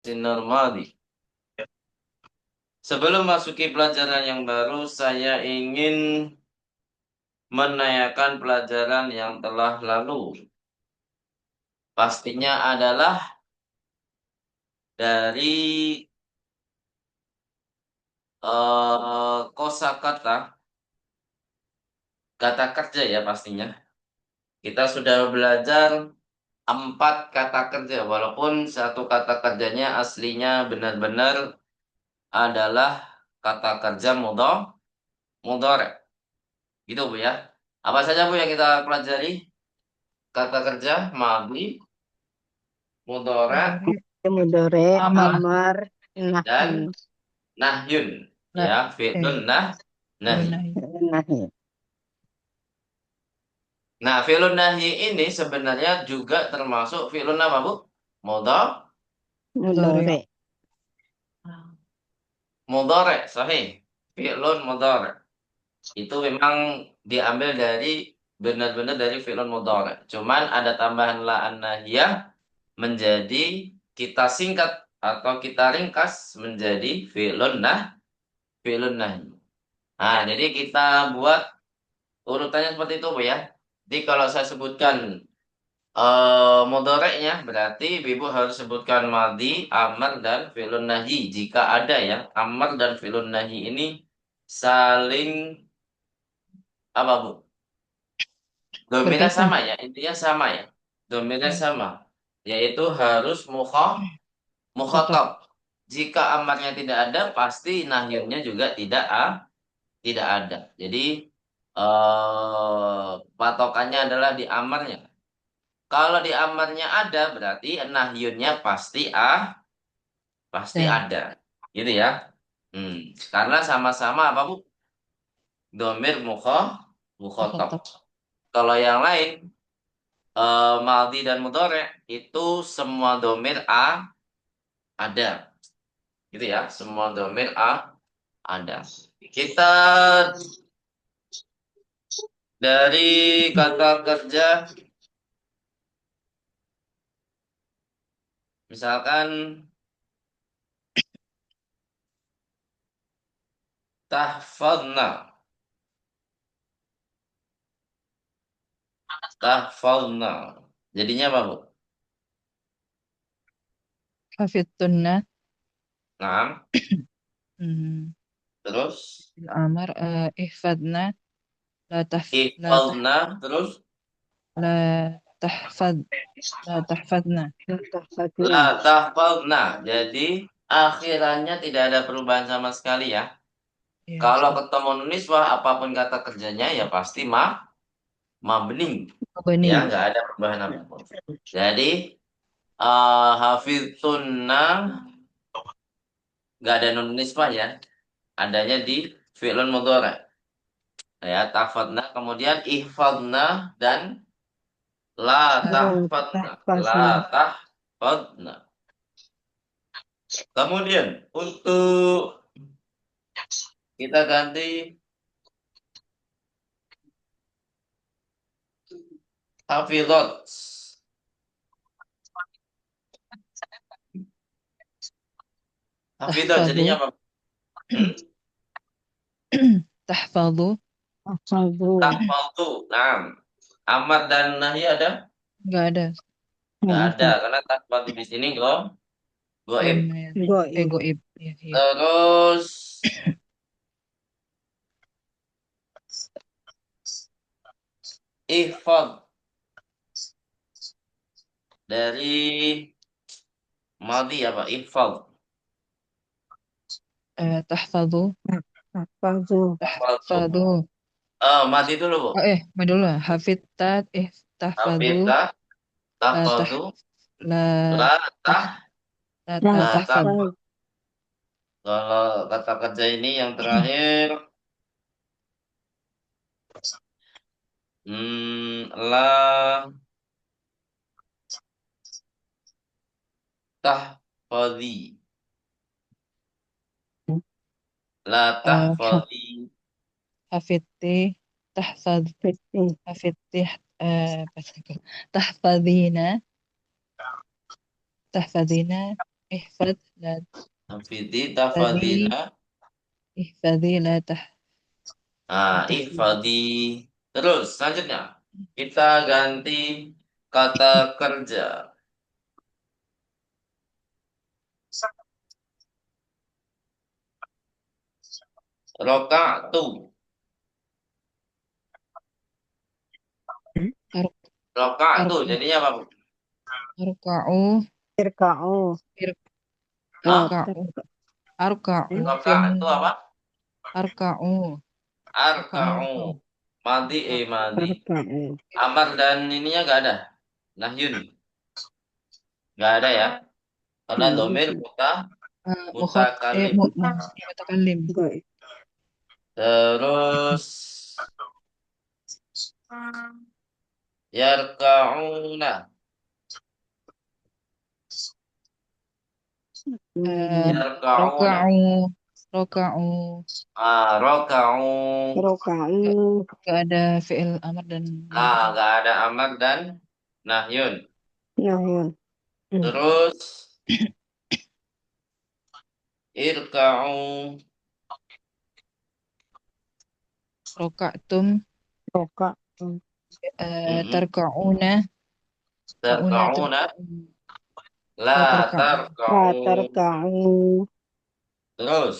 Sinar Madi. Sebelum masuki pelajaran yang baru, saya ingin menanyakan pelajaran yang telah lalu. Pastinya adalah dari kosakata, kata kerja ya pastinya. Kita sudah belajar 4 kata kerja, walaupun satu kata kerjanya aslinya benar-benar adalah kata kerja mudhari. Gitu Bu ya. Apa saja Bu yang kita pelajari? Kata kerja madhi, mudhari, Mudore, mudore, amar, amar, dan nahi, nahyun. La, Ya, fi'lun eh, nahi. lunahi. nahi, Nah, fi'lun nahi ini sebenarnya juga termasuk fi'lun apa, Bu? Mudhari, Mudhari. mudore, mudhari, sahih. Fi'lun mudhari. Itu memang diambil dari benar-benar dari fi'lun mudhari. Cuman ada tambahan la an-nahiyah menjadi kita singkat atau kita ringkas menjadi fi'lun nahi. Nah, jadi kita buat urutannya seperti itu, Bu ya. Jadi kalau saya sebutkan mudhoreknya berarti Ibu harus sebutkan madhi, amar dan fi'lun nahi. Jika ada ya, amar dan fi'lun nahi ini saling apa, Bu? Domirnya Berkaitan. sama ya, intinya sama ya. Domirnya Ya. sama, yaitu harus Khotob. mukhatab. Jika amarnya tidak ada, pasti nahyunnya juga tidak ada. Jadi patokannya adalah di amarnya. Kalau di amarnya ada, berarti nahyunnya pasti Ya. ada. Gitu ya. Hmm. Karena sama-sama apa Bu? Domir mukhatab. Khotob. Kalau yang lain maldi dan mudhari itu semua domir ada. Gitu ya. Semua domir ada. Kita dari kata kerja misalkan tahfadna. Tahfadna. Jadinya apa, Bu? Hafidtunna. Nah, Hmm. terus Amar. Ihfadna. La taf. La tah. ihfadna, terus La tahfad. La tahfadna. la tahfadna, tahfadna. Jadi akhirannya tidak ada perubahan sama sekali ya. Ya, Kalau Ustaz. ketemu nuniswah apapun kata kerjanya ya pasti mabni. Ya, Mabani. nggak ada perubahan apapun. Jadi hafidtunna nggak ada nun nisbah ya. Adanya di fi'lun mudhari. Ya, tahfadna, kemudian ihfadna dan la tahfadna. La tahfazna, tahfadna. Kemudian untuk kita ganti hafizat. Hafizat jadinya Tahfadu. apa? Hmm? Tahfadu. tahfazu, Tahfadhu. Nah, amar dan nahi ada? Nggak ada. Nggak nggak ada ada, karena tahfadhu di sini goib. Domain. goib, Goib. Ya, ya. Terus ihfad dari madi apa? Ihfad. Tahfadu. tahfazu, Tahfadhu. Tahfadu. Madi dulu, Bu. Dulu lah. Hafidtat. Tahfadu. Hafizah, La tah. tahfadhu, La la tah. tah, La nah, la tah. tahfad. Kalau kata kerja ini yang terakhir, la tahfadhi, la Eh, tahfadhi, Hafidti. Tahfad. fitih, Hafidti. Pas aku. Tahfadina. Tahfadina. ihfad la Hafidhi, tahfadhi, tafadina. ihfadhi la tahfadhi. Ihfadhi. Terus selanjutnya kita ganti kata kerja. Roka'tu. Ar- Roka'tu arka jadinya apa, Bu? arka'u Irka'u. ir- Hah? arka'u arka'u Roka fi'il itu apa? arka'u Arka'u. arka'u Madi, madi. Irka'u. Amar dan ininya gak ada. Nahyun. Gak ada ya. Karena domir mutakalim. mutakallim. Baik. Terus yarka'una. Eh, Yarka'una. roka'u roka'u Roka'u. gak, Roka'u. gak ada fi'il amar dan nahi. Gak ada amar dan nahyun. Nahyun. Terus irka'u. Roka'tum Roka'u. Mm-mm. tarka'una ka'una Tarka'una. La la tarka'u La tarka'u. tarka'u. Terus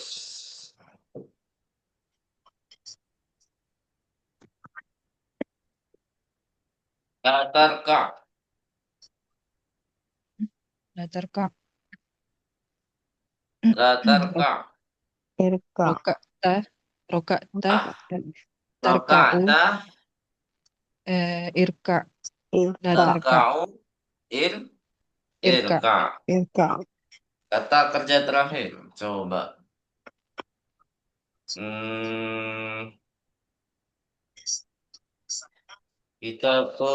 la tarka'. la tarka' La tarka'. Irka'. roka'ta roka'ta Ah, tarka'u Raka'ta. irka la Irka'. tarka' Tarka'u. Ir. irka Irka. Irka'. Kata kerja terakhir. Coba. Hmm, kita ke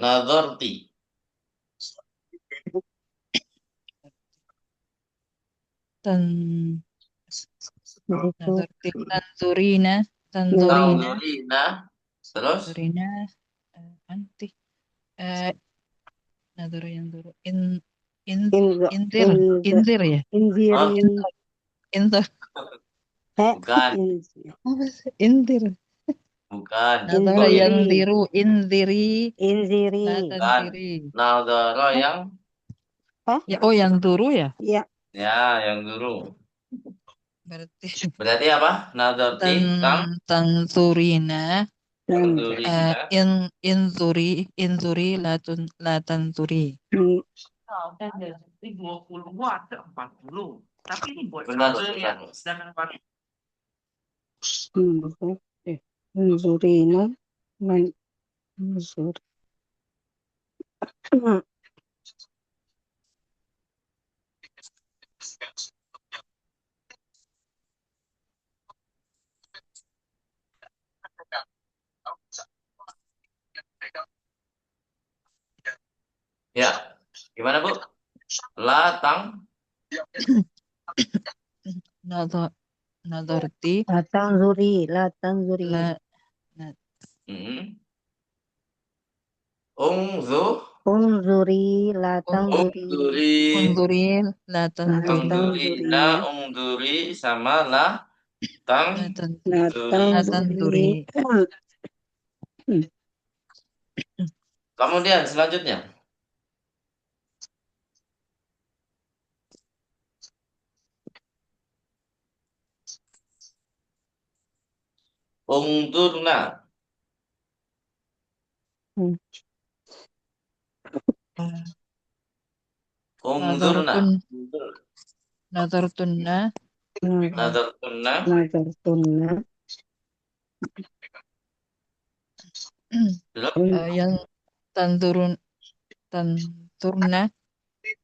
nazarti. tan Itu. nazarti tanzurina Tanzurina. Terus tanzurina anti nazar yang dulu in Inza. inzir Inza. inzir ya oh, Inziri. inzir inzir bukan, apa sih inzir bukan, nazara yang Inziri. diru inziri Inziri. la bukan. tanziri Nazara Hah? yang Hah? Ya, oh yang dulu ya Ya. yang dulu. berarti Berarti apa? Nazarti, tan tanzurina Dan. tanzurina. inzuri la tanzuri Ini 20 watt 40. Tapi ini buat Benar, charger benar. ya. Sedangkan pakai Inzurina. Inzur. Ya, gimana Bu? Latang, nazar nazarti Latang zuri. Latang zuri. la na- mm, ungzu, Unzuri. Latang un- zuri. ungzuri, unzuri la tanzuri Latang ungzurina, zuri. ungzuri sama latang la tan zuri. Latang la zuri. tanzuri Kemudian selanjutnya, ungzurna, ungzurna, nazartun nazartunna nazartunna. Nazar sunnah. Belum? yang tanturun tanturna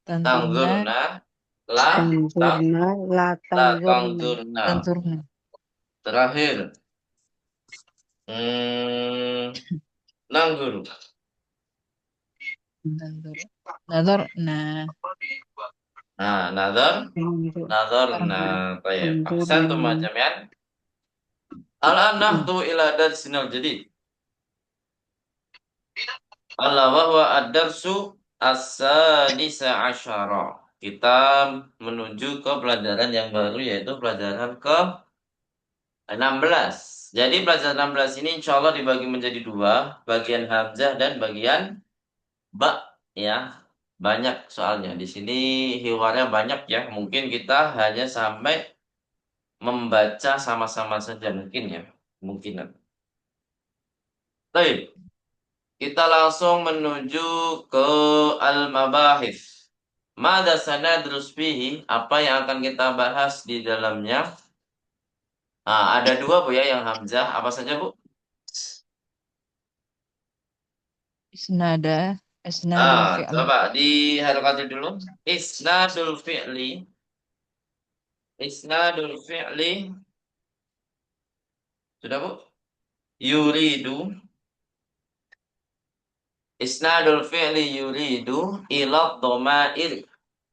tanturna Tangzurna, la, tang, Tanzurna. la Latang zurna. tangzurna. tanturna Terakhir, hmm, nangguru. tantur nazar nah Nah, nazar, nazar, karena nah, tayyib. Tanzurna. Ahsantum jami'an. Al-an nahdu ila darsinal jadid. Allah wa huwa ad-darsu as-sadisa asyara. Kita menuju ke pelajaran yang baru yaitu pelajaran ke-16. Jadi pelajaran 16 ini insya Allah dibagi menjadi dua, bagian hamzah dan bagian ba ya. Banyak soalnya di sini hiwarnya banyak ya. Mungkin kita hanya sampai membaca sama-sama saja mungkin ya. Mungkinan. Baik, kita langsung menuju ke al-mabahis. Mada sanadrus fihi, apa yang akan kita bahas di dalamnya? Nah, ada dua Bu ya yang hamzah. Apa saja Bu? Isnada, isnadul fi'li. Coba diharokati dulu. Isnadul fi'li. Isnadul fi'li. Sudah Bu? Yuridu. Isnadul fi'li yuridu ila dhamair.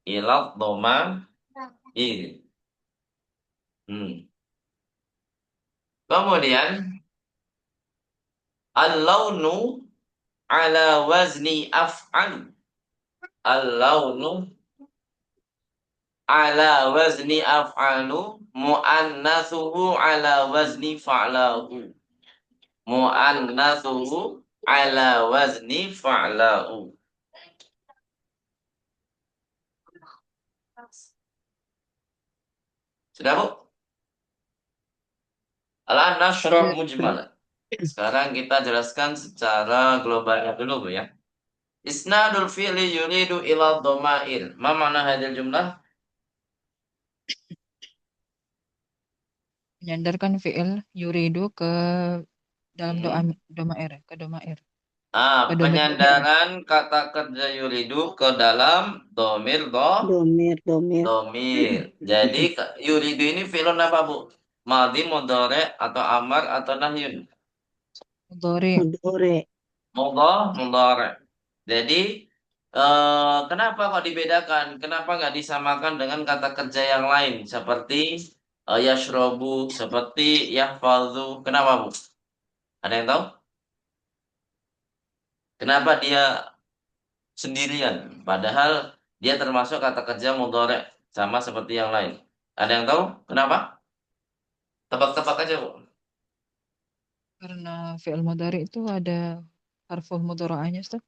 Ila dhamair. Hmm. Kemudian al-launu ala wazni af'al. Al-launu ala wazni af'alu muannatsuhu ala wazni fa'lahu. Muannatsuhu ala wazni fa'lahu. Sudah Bu? Al-an nashrah Ya, mujmalan. Sekarang kita jelaskan secara globalnya dulu Bu ya. Isnadul fi'li yuridu ila dhamair. Ma makna hadil jumlah? menyandarkan fi'il yuridu ke dalam doa Hmm. domair, ke domair, ke domir domair. Penyandaran kata kerja yuridu ke dalam domir Domir, domir. domir. Jadi yuridu ini fi'lun apa Bu? Madhi, mudhari, atau amar, atau nahyun? Mudhari, Mudore. Mudhari. Jadi kenapa kok dibedakan? Kenapa nggak disamakan dengan kata kerja yang lain seperti yashrobu, seperti yahfadzu? Kenapa Bu? Ada yang tahu? Kenapa dia sendirian? Padahal dia termasuk kata kerja mudhari sama seperti yang lain. Ada yang tahu? Kenapa? Tebak-tebak aja Bu. karena fi'il mudhari itu ada harfu mudhara'anya, Ustaz.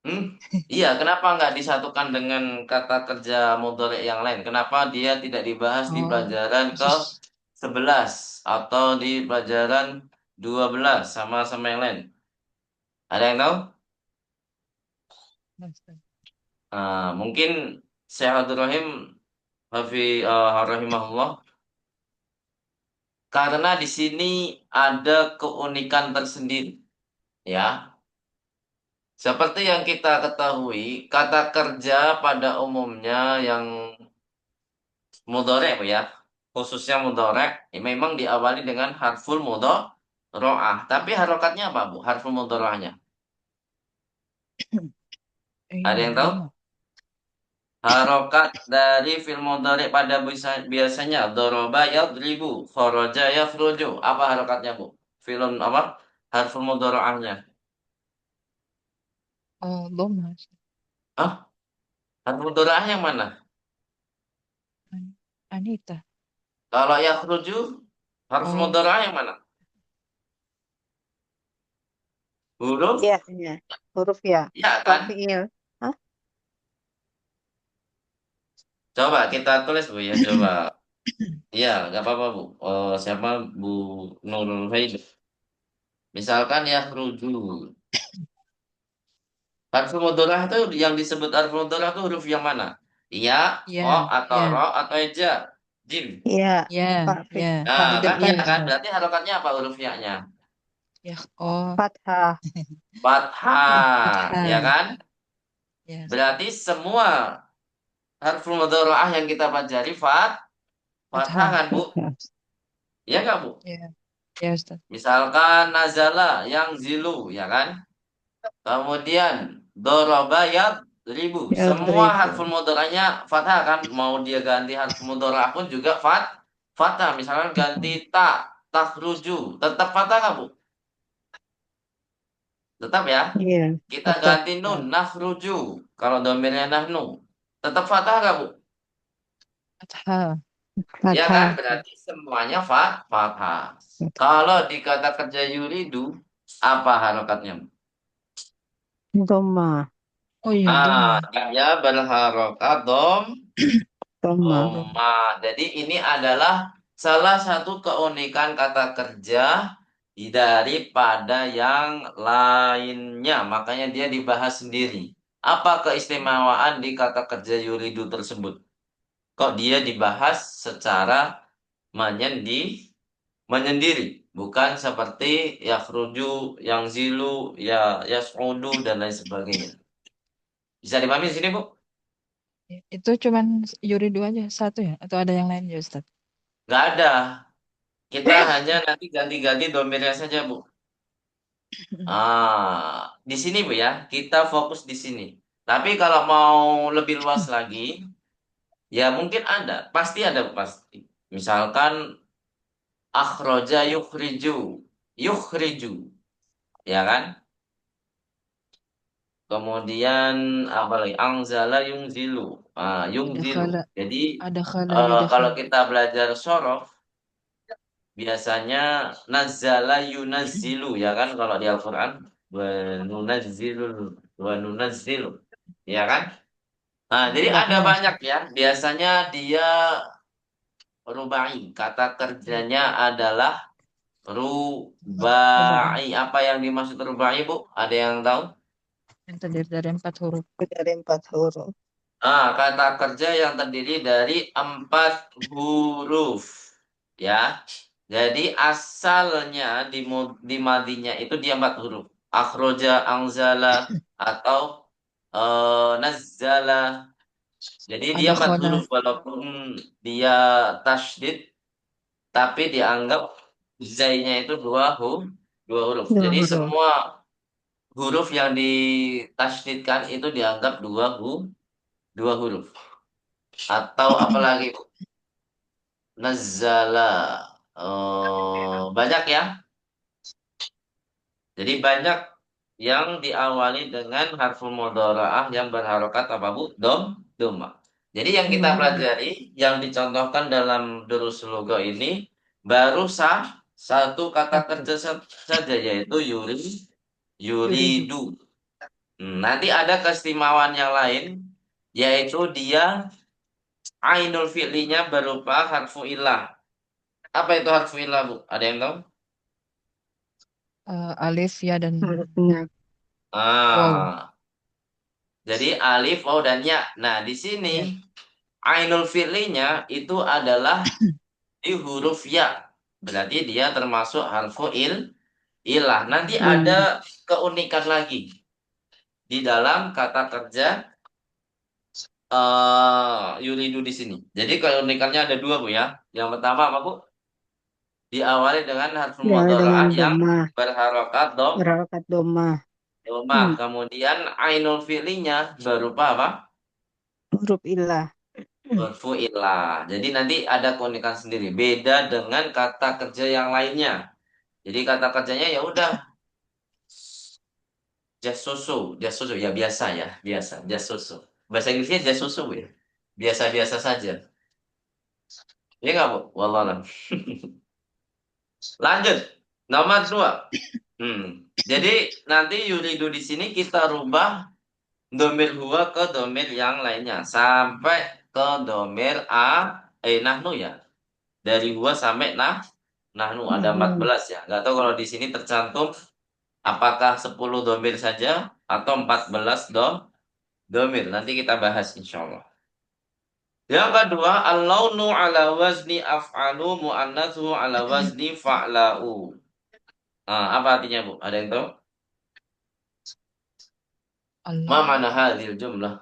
Hmm? Iya, kenapa nggak disatukan dengan kata kerja mudhari yang lain? Kenapa dia tidak dibahas di Oh, pelajaran khusus. ke-11 atau di pelajaran 12 sama yang lain? Ada yang tahu? Ustaz. Mungkin Syekh Abdul Rahim rahimahullah, karena di sini ada keunikan tersendiri, ya. Seperti yang kita ketahui, kata kerja pada umumnya yang mudhari ya, khususnya mudhari, memang diawali dengan harful mudhari'ah. Tapi harokatnya apa Bu? Harful mudhari'ahnya. Ada Ini yang tahu? doma. Harokat dari fil mudhari pada biasanya doroba yadribu, kharaja yakhruju. Apa harokatnya Bu? Film apa? Harful mudhari'ahnya. Oh, doma, Ustaz. Hah? Harful mudhari'ah yang mana? Anita. Kalau yakhruju, harful Oh, mudhari'ah yang mana? Huruf? Ya, ya. Huruf ya. Ya kan? Fiil. Hah? Coba kita tulis Bu ya, coba. Iya, nggak apa-apa Bu. Siapa Bu Nurul Faid? Misalkan yakhruju. Harful mudhari'ah itu yang disebut harful mudhari'ah itu huruf yang mana? Ya, ya, o atau ya, ro atau ja? Jim. Ya. ya, Pak ya. Nah, Di kan depan, iya kan? Ustaz. Berarti harokatnya apa huruf ya-nya? Ya, oh, Fathah. Fathah, ya fathah. kan? Ya, Berarti semua harful mudhari'ah yang kita pelajari fathah fathah. kan, Bu? Fathah. Iya nggak, Bu? Ya, ya, Ustaz. Misalkan nazala yang zilu, ya kan? Kemudian doroba ribu. Semua harful Yadribu. mudhari'ahnya fathah kan? Mau dia ganti harful mudhari'ah pun juga fathah. Misalkan ganti takhruju, tetap fathah kan, Bu? Tetap ya. Iya, Kita tetap. ganti nun, nakhruju. Kalau domirnya nahnu. Tetap fathah nggak, Bu? Fathah. Ya kan? Fathah. Berarti semuanya fathah. Kalau di kata kerja yuridu, apa harokatnya? Doma. Oh iya, doma. Dia berharokat Doma. doma. Jadi ini adalah salah satu keunikan kata kerja daripada yang lainnya. Makanya dia dibahas sendiri. Apa keistimewaan di kata kerja yuridu tersebut? Kok dia dibahas secara menyendi, menyendiri, bukan seperti yakhruju, yang zilu, ya yas'udu dan lain sebagainya. Bisa dipahami di sini, Bu? Itu cuman yuridu aja satu ya? Atau ada yang lain ya Ustaz? Nggak ada. Kita hanya nanti ganti-ganti domirnya saja, Bu. Di sini, Bu ya, kita fokus di sini. Tapi kalau mau lebih luas lagi, ya mungkin ada, pasti ada, Bu, pasti. Misalkan akhroja yukhriju, yukhriju, ya kan? Kemudian apa lagi? Angzala yungzilu. Ada Yungzilu. kala, Jadi ada kala kalau yudakhilu. kita belajar sorof, biasanya nazala yunazzilu ya kan kalau di Al-Qur'an wa nunazzilu wa nunazzilu ya kan? Nah, jadi ada Rubahnya banyak Ustaz. ya. Biasanya dia rubai. Kata kerjanya adalah Rubai. rubai. Apa yang dimaksud rubai, Bu? Ada yang tahu? Yang terdiri dari 4 huruf. Dari 4 huruf. Kata kerja yang terdiri dari 4 huruf. Ya. Jadi asalnya di madinya itu dia 4 huruf. Akhroja, angzala, atau nazzala. Jadi dia Ada 4 khala, huruf walaupun dia tasydid, tapi dianggap zainya itu dua huruf. 2 Jadi huruf. semua huruf yang ditasydidkan itu dianggap dua huruf. Atau apalagi nazzala. Banyak ya. Jadi banyak yang diawali dengan harful mudharaah yang berharokat apa, Bu? Doma. Jadi yang kita pelajari, yang dicontohkan dalam durus logo ini baru satu kata satu. kerja saja, yaitu Yuridu. yuridu. Nanti ada keistimewaan yang lain, yaitu dia ainul fi'linya berupa harfu ilah. Apa itu harfu ilah, Bu? Ada yang tahu? Alif, ya, dan Hurufnya. waw. Ah, jadi alif, waw, dan ya. Nah, di sini Ya. ainul fi'linya itu adalah di huruf ya. Berarti dia termasuk harfu ilah. Nanti ada keunikan lagi di dalam kata kerja yuridu di sini. Jadi keunikannya ada dua, Bu ya. Yang pertama apa, Bu? Diawali dengan harfu Dari dengan mudharaah yang doma. berharokat Berharokat doma. doma. Kemudian ainul fi'linya berupa apa? Huruf ilah. Huruf ilah. Jadi nanti ada keunikan sendiri. Beda dengan kata kerja yang lainnya. Jadi kata kerjanya ya udah just susu ya biasa ya, biasa just susu. Bahasa Inggrisnya just susu ya. Biasa-biasa saja. Iya nggak, Bu? Wallahualam. Lanjut. Nomor 2. Jadi nanti yuridu di sini kita rubah domir huwa ke domir yang lainnya sampai ke domir nahnu ya. Dari huwa sampai nahnu ada 14 ya. Nggak tahu kalau di sini tercantum apakah 10 domir saja atau 14 domir. Nanti kita bahas insya Allah. Yang kedua, al-launu ala wazni af'alu mu'annathu ala wazni fa'la'u. Apa artinya, Bu? Ada yang tahu? Ma Allah. mana hadhil jumlah?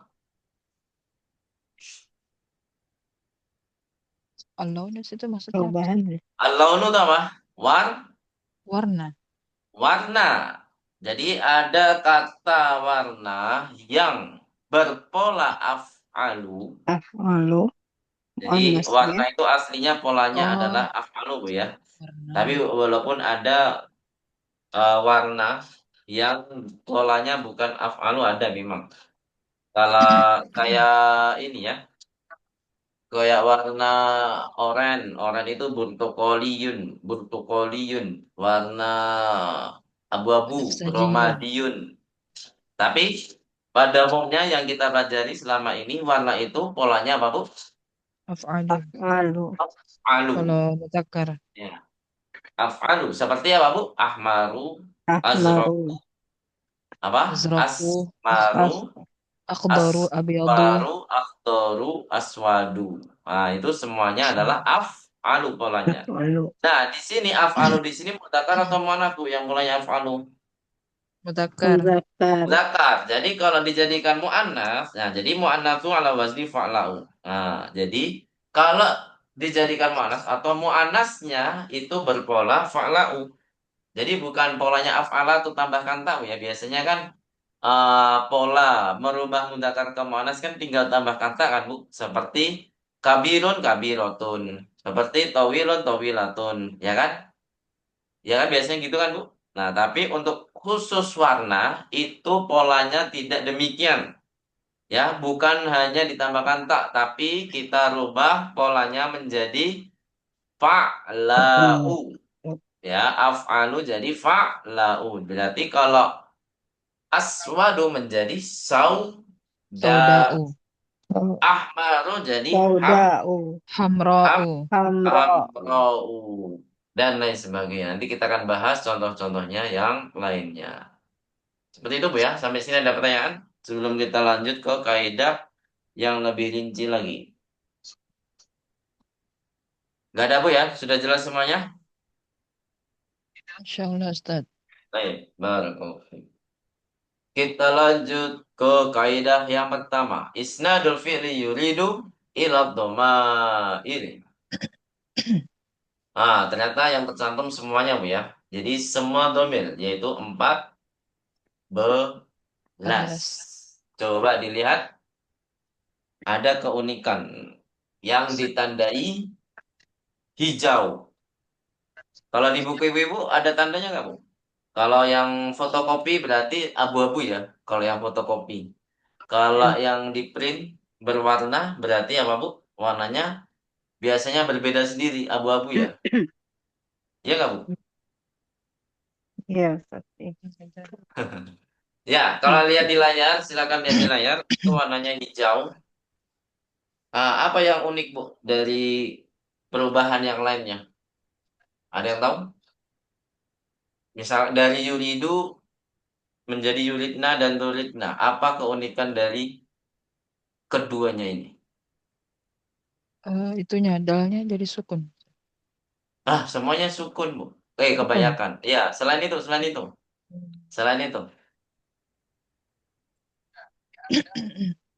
Allah di situ maksudnya apa? Perubahan. Al-launu itu apa? Warna. Warna. Jadi ada kata warna yang berpola af'alu. Af'alu. Jadi Muannas warna ya. itu aslinya polanya adalah Oh, af'alu, Bu ya. warna. Tapi walaupun ada warna yang polanya bukan af'alu ada memang. Kalau kayak ini ya, kayak warna oranye itu burtukoliyun, warna abu-abu, Alif sajinya. romadiyun. Tapi pada umumnya yang kita pelajari selama ini warna itu polanya apa Bu? Af'alu. Af'alu. Af'alu. Kalau mudzakkar. Ya. Af'alu. Seperti apa Bu? Ahmaru, azraq, Ahmaru. apa? Azraqu. Asmaru, Akhdaru. Abyadu. asfaru, akhdaru, aswadu. Nah, itu semuanya adalah af'alu polanya. Af'alu. Nah, di sini af'alu di sini mudzakkar atau muannats Bu yang mulanya af'alu? Mudzakkar. Muzakkar. Zakar. Jadi kalau dijadikan mu'annas, nah jadi mu'annatsu ala wazni fa'lau. Nah, jadi kalau dijadikan mu'annas atau mu'annasnya itu berpola fa'lau. Jadi bukan polanya af'ala atau tambahkan ta'u ya. Biasanya kan pola merubah mudzakkar ke mu'annas kan tinggal tambahkan ta kan, Bu. Seperti kabirun kabirotun. Seperti tawilun tawilatun, ya kan? Ya kan biasanya gitu kan, Bu. Nah, tapi untuk khusus warna itu polanya tidak demikian. Ya, bukan hanya ditambahkan tak, tapi kita rubah polanya menjadi fa'lau. Af'alu. Ya, af'alu jadi fa'lau. Berarti kalau aswadu menjadi sauda, Sauda'u. ahmaru jadi Sauda'u. Hamra'u. Hamra'u. hamra'u, dan lain sebagainya. Nanti kita akan bahas contoh-contohnya yang lainnya. Seperti itu Bu ya. Sampai sini ada pertanyaan? Sebelum kita lanjut ke kaidah yang lebih rinci lagi. Gak ada Bu ya? Sudah jelas semuanya? Insyaallah Ustaz. Baik, barakallahu fiik. Kita lanjut ke kaidah yang pertama. Isnadul fi'li yuridu ila dhamair. Ah, ternyata yang tercantum semuanya Bu ya. Jadi semua domir, yaitu 14. 14. Coba dilihat, ada keunikan yang ditandai hijau. Kalau di buku ibu ada tandanya nggak Bu? Kalau yang fotokopi berarti abu-abu ya. Kalau yang fotokopi. Kalau yang di print berwarna berarti apa Bu? Warnanya biasanya berbeda sendiri, abu-abu ya. Iya nggak Bu? Ya, pasti. Ya, kalau lihat di layar, silakan lihat di layar. Itu warnanya hijau. Apa yang unik Bu dari perubahan yang lainnya? Ada yang tahu? Misal dari yuridu menjadi yuridna dan turidna. Apa keunikan dari keduanya ini? Itunya dalnya jadi sukun. Semuanya sukun, Bu. Sukun. Kebanyakan. Ya, selain itu. Selain itu.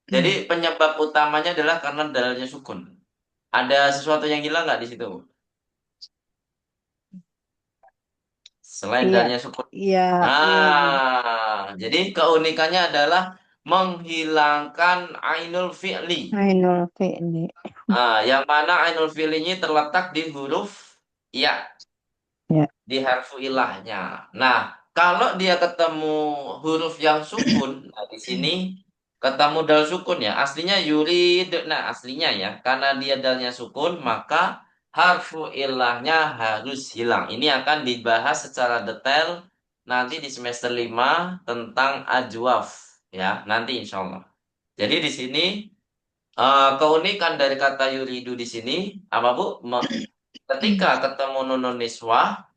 Jadi penyebab utamanya adalah karena dalnya sukun. Ada sesuatu yang hilang nggak di situ, Bu? Selain Iya. dalnya sukun. Iya. Iya. Jadi keunikannya adalah menghilangkan ainul fi'li. Ainul fi'li. Yang mana ainul fi'li ini terletak di huruf ya. Ya. Di harfu ilahnya. Nah, kalau dia ketemu huruf yang sukun, nah di sini ketemu dal sukun ya. Aslinya yurid, nah aslinya ya. Karena dia dalnya sukun, maka harfu ilahnya harus hilang. Ini akan dibahas secara detail nanti di semester 5 tentang ajwaf ya, nanti insya Allah. Jadi di sini keunikan dari kata yuridu di sini apa Bu? Ketika ketemu nunun niswah,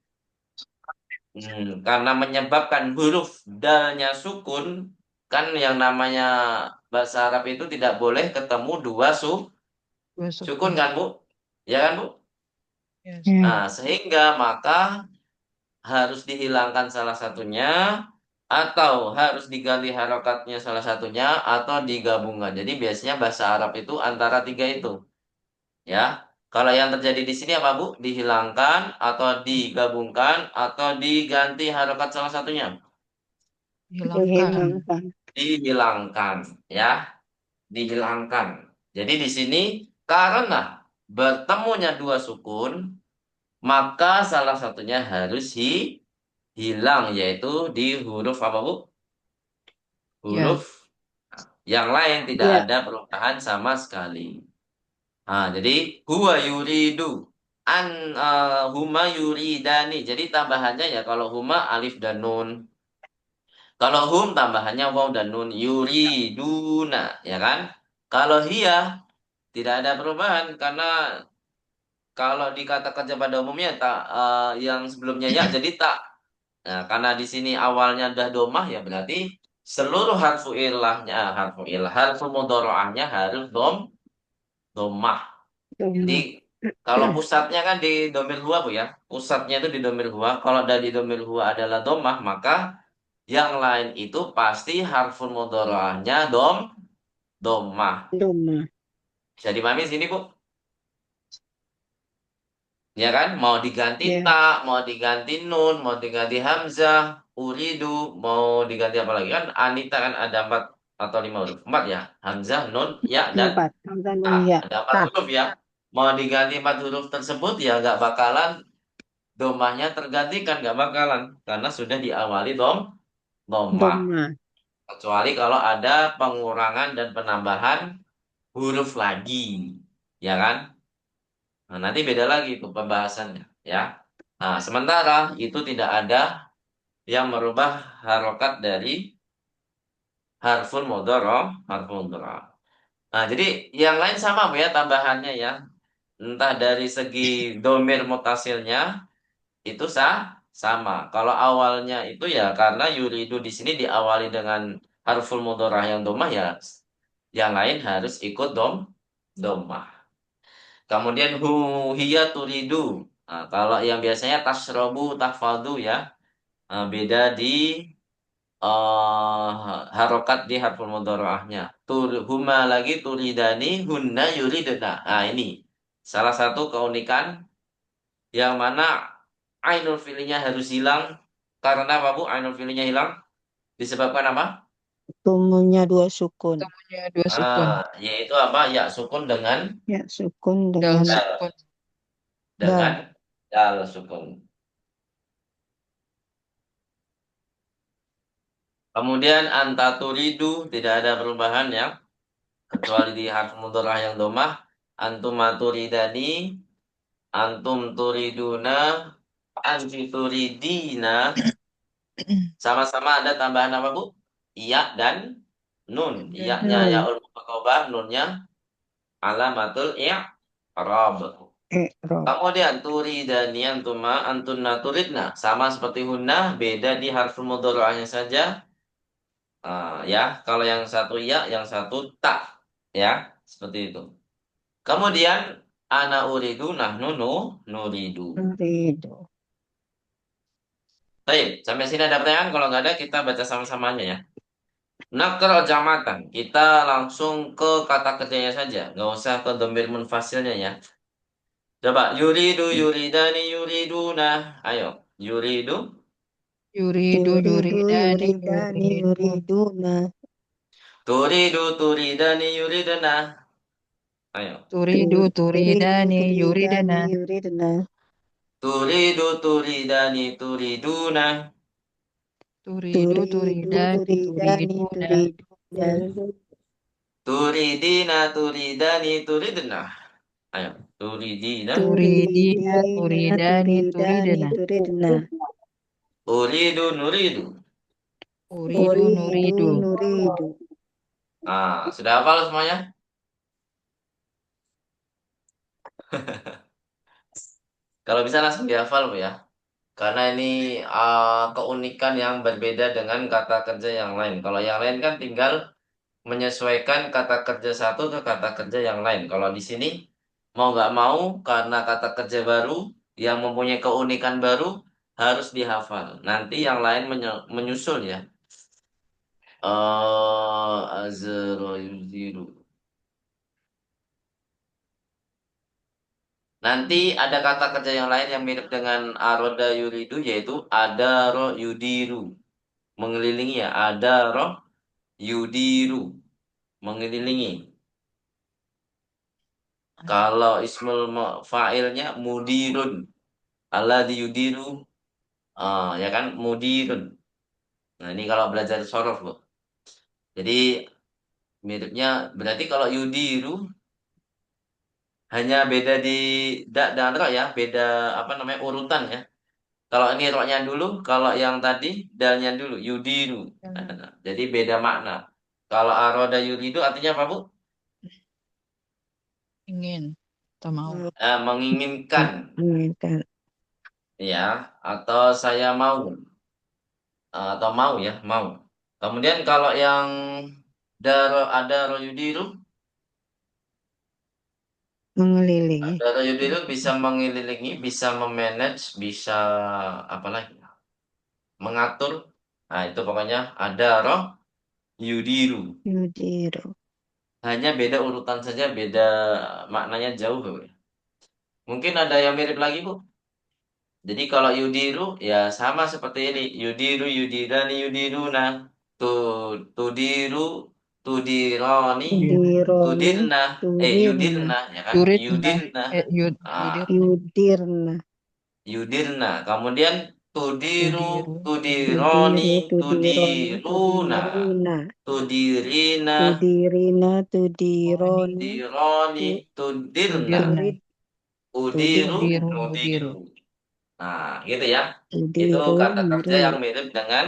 karena menyebabkan huruf dalnya sukun, kan yang namanya bahasa Arab itu tidak boleh ketemu dua Dua sukun sukun. kan Bu? Ya kan Bu? Yes. Ya. Nah, sehingga maka harus dihilangkan salah satunya, atau harus diganti harokatnya salah satunya, atau digabungkan. Jadi biasanya bahasa Arab itu antara tiga itu. Ya, kalau yang terjadi di sini apa Bu? Dihilangkan atau digabungkan atau diganti harokat salah satunya? Hilangkan. Dihilangkan. Dihilangkan, ya, dihilangkan. Jadi di sini karena bertemunya dua sukun, maka salah satunya harus hilang yaitu di huruf apa Bu? Ya. Huruf yang lain tidak Ya. ada perubahan sama sekali. Nah, jadi huwa yuridu huma yuridani. Jadi tambahannya ya kalau huma alif dan nun. Kalau hum tambahannya waw dan nun yuriduna, ya kan? Kalau hiya tidak ada perubahan karena kalau di kata kerja pada umumnya tak yang sebelumnya ya jadi tak. Nah, karena di sini awalnya udah domah ya berarti seluruh harfu mudharaahnya harus domah. Jadi Doma. kalau pusatnya kan di domir huwa Bu ya. Pusatnya itu di domir huwa. Kalau dari domir huwa adalah domah, maka yang lain itu pasti harful mudharaahnya domah. Doma. Bisa dipahami sini Bu? Ya kan? Mau diganti Ya. ta, mau diganti nun, mau diganti hamzah, uridu, mau diganti apa lagi kan? Anita kan ada 4 atau 5 huruf. 4 ya. Hamzah, nun, ya dan Empat. Hamzah ta. nun ya. Ada 4 huruf Tak. ya. Mau diganti 4 huruf tersebut ya nggak bakalan domahnya tergantikan, nggak bakalan karena sudah diawali domah. Doma. Kecuali kalau ada pengurangan dan penambahan huruf lagi, ya kan? Nah, nanti beda lagi itu pembahasannya, ya. Nah, sementara itu tidak ada yang merubah harokat dari harful mudhara. Nah, jadi yang lain sama Bu ya tambahannya ya. Entah dari segi domir mutasilnya itu sama. Kalau awalnya itu ya karena yuridu di sini diawali dengan harful mudharah yang domah ya, yang lain harus ikut domah. Kemudian hu hiya turidu. Nah, kalau yang biasanya tasrobu tahfadu ya, beda di harokat di harful mudharahnya. Huma lagi turidani hunna yuridna. Nah, ini salah satu keunikan yang mana ainul fi'linya harus hilang. Karena apa Bu? Ainul fi'linya hilang disebabkan apa? Tumunya dua sukun. Ketemunya dua sukun. Yaitu apa? Ya sukun dengan Ya, sukun Dal dengan dal, sukun. dengan dal. dal sukun. Kemudian antaturidu tidak ada perubahan ya, kecuali di harf mudharah yang domah. Antum maturidani, antum turiduna, anti turidina. Sama-sama ada tambahan apa Bu? Iya dan nun. Dan Iyanya ya Nun. mukobah, nunnya alamatul i'rab. Rob. Kemudian turidani antuma antunna turidna sama seperti hunna beda di harful mudhara'nya saja. Ya, kalau yang satu ya, yang satu tak ya, seperti itu. Kemudian ana uridu nahnu nuridu. Rido. Baik, sampai sini ada pertanyaan? Kalau nggak ada kita baca sama-samanya ya. Nakro jamatan. Kita langsung ke kata kerjanya saja. Nggak usah ke domir munfasilnya ya. Coba. Yuridu, yuridani, yuriduna. Ayo. Yuridu. yuridu, Yuridu, yuridani, yuridani, yuridu. yuriduna. Turidu, turidani, yuridana. Ayo. Turidu, Turidu, turidani, turidani, yuridana. yuridna. Turidu, turidani, turiduna. Turidu, Turidu, turidani, turidani, turiduna. turiduna. Turidina, turidani, turidna. Ayo. Turidina. Turidina, Turidina, turidani, turidani, turidana. turidna. Uridu, nuridu. Uridu, Uridu, nuridu. nuridu. Sudah hafal semuanya? Kalau bisa langsung dihafal Bu ya. Karena ini keunikan yang berbeda dengan kata kerja yang lain. Kalau yang lain kan tinggal menyesuaikan kata kerja satu ke kata kerja yang lain. Kalau di sini mau nggak mau karena kata kerja baru yang mempunyai keunikan baru harus dihafal. Nanti yang lain menyusul ya. Azra yuziru. Nanti ada kata kerja yang lain yang mirip dengan aroda yuridu yaitu adaro yudiru. Mengelilingi ya, adaro yudiru. Mengelilingi. Kalau ismul fa'ilnya mudirun. Alladzi yudiru Ya kan, mudirun. Nah, ini kalau belajar sorof, Bu. Jadi miripnya berarti kalau yudiru hanya beda di dan ro ya, beda apa namanya urutan ya. Kalau ini roknya dulu, kalau yang tadi dalnya dulu, yudiru. Nah, jadi beda makna. Kalau aroda yuridu artinya apa, Bu? Ingin atau mau. Menginginkan, Menginginkan. ya, atau saya mau, atau mau ya, mau. Kemudian kalau yang ada royudiru, Mengelilingi. ada royudiru bisa mengelilingi, bisa memanage, bisa apa lagi? Mengatur. Nah, itu pokoknya ada roh yudiru. Yudiru. Hanya beda urutan saja, beda maknanya jauh, Bu. Mungkin ada yang mirip lagi, Bu. Jadi kalau yudiru ya sama seperti ini. Yudiru, yudirani, yudiruna. Tu, tudiru, tudironi, Tudironi. tudirna. Tudirna. Yudirna, ya kan? Yuridna, Yudirna. Ah, yudirna, Yudirna. yudirna. Kemudian tudiru, tudiru, tudironi, Tudiru. Tudironi. tudiruna. Tudiruna. Tudirina, Tudirina. Tudironi. tudironi, Tu- tudirna. tudirna, Turid. Udiru, Tudir. tudiru, nudiru. udiru. Nah, gitu ya. Itu Tudiru. kata kerja Niru. yang mirip dengan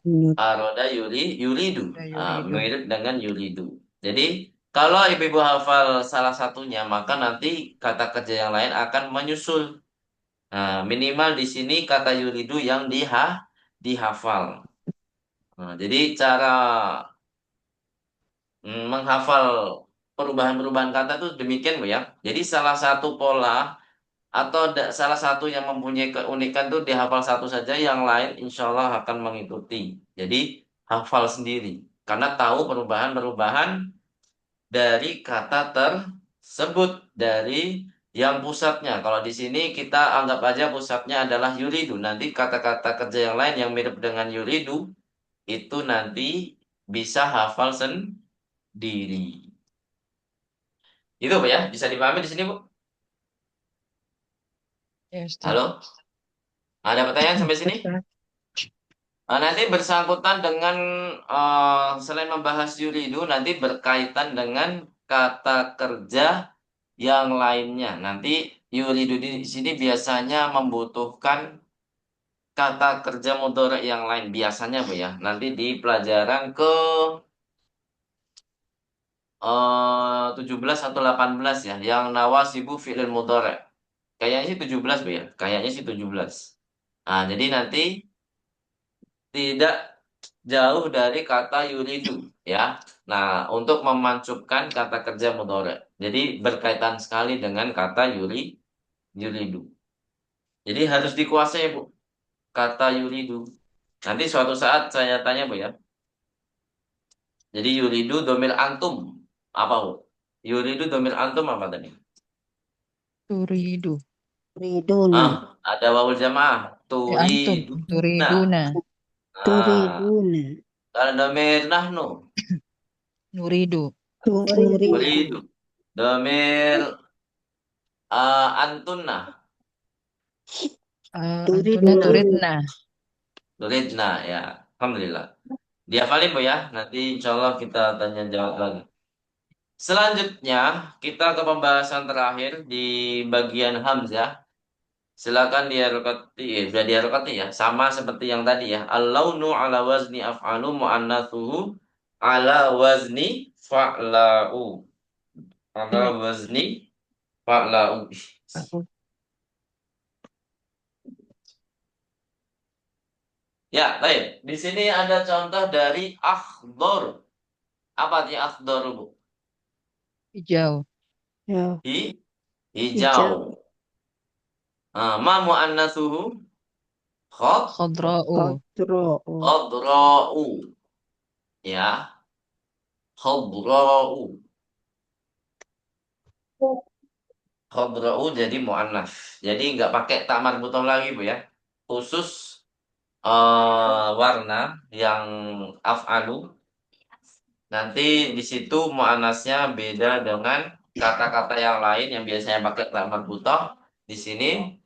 Nut. aroda yuridu. Ada Ah, yuridu. mirip dengan yuridu. Jadi, kalau ibu-ibu hafal salah satunya, maka nanti kata kerja yang lain akan menyusul. Nah, minimal di sini kata yuridu yang dihafal. Nah, jadi cara menghafal perubahan-perubahan kata itu demikian, Bu ya. Jadi salah satu pola atau salah satu yang mempunyai keunikan tuh dihafal satu saja, yang lain insya Allah akan mengikuti. Jadi hafal sendiri karena tahu perubahan-perubahan dari kata tersebut dari yang pusatnya. Kalau di sini kita anggap aja pusatnya adalah yuridu. Nanti kata-kata kerja yang lain yang mirip dengan yuridu itu nanti bisa hafal sendiri. Itu Bu ya, bisa dipahami di sini Bu? Ya, Ustaz. Halo, ada pertanyaan sampai sini? Ustaz. Nanti bersangkutan dengan selain membahas yuridu, nanti berkaitan dengan kata kerja yang lainnya. Nanti yuridu di sini biasanya membutuhkan kata kerja mudhari yang lain biasanya, Bu ya. Nanti di pelajaran ke 17 atau 18 ya, yang nawasibu fi'il mudhari. Kayaknya sih 17, Bu ya. Kayaknya sih 17. Nah, jadi nanti tidak jauh dari kata yuridu ya. Nah, untuk memancupkan kata kerja mudhari. Jadi berkaitan sekali dengan kata yuridu. Jadi harus dikuasai, Bu, kata yuridu. Nanti suatu saat saya tanya, Bu ya. Jadi yuridu domir antum apa, Bu? Yuridu domir antum apa tadi? Turidu. Turiduna. Ada wawul jamaah. Antum. Turiduna. Turiduna. Nah, Turiduna. kalau domir nahnu, Nuridu. Turidu. yuridu. Domir antunna. Antuna Turidna. turidna. Turidna ya. Alhamdulillah. Dihafalin, Bu ya. Nanti insya Allah kita tanya jawab lagi. Selanjutnya kita ke pembahasan terakhir di bagian hamzah. Silakan diharokati, sudah diharokati ya. Sama seperti yang tadi ya. Al-launu ala wazni af'alu mu'annatsuhu ala wazni fa'la'u. Ala wazni fa'la'u. Ya, baik. Di sini ada contoh dari akhdor. Apa artinya akhdor, Bu? Hijau. Ya. Hi, Hijau. hijau. Ma mu'annatsuhu khad Khadra'u. Kodro. khadra'u. Ya, khadra'u. Khadra'u jadi mu'annats. Jadi nggak pakai tak marbutoh lagi, Bu ya. Khusus warna yang af'alu. Nanti di situ mu'annasnya beda dengan kata-kata yang lain yang biasanya pakai tak marbutoh. Di sini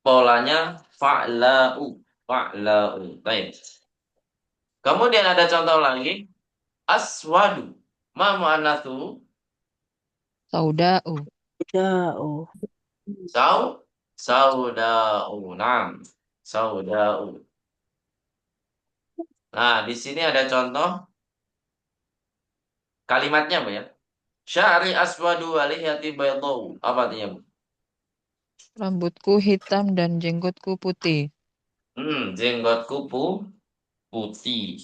polanya fa'la'u. Fa'la'u. Baik. Kemudian ada contoh lagi. Aswadu. Ma mu'annatsu? Sauda'u. Jauh. Sau. Sauda'u. Nam. Sauda'u. Nah, di sini ada contoh kalimatnya, Bu ya. Sya'ri aswadu walihiyati baydau. Apa artinya, Bu? Rambutku hitam dan jenggotku putih. Jenggotku putih.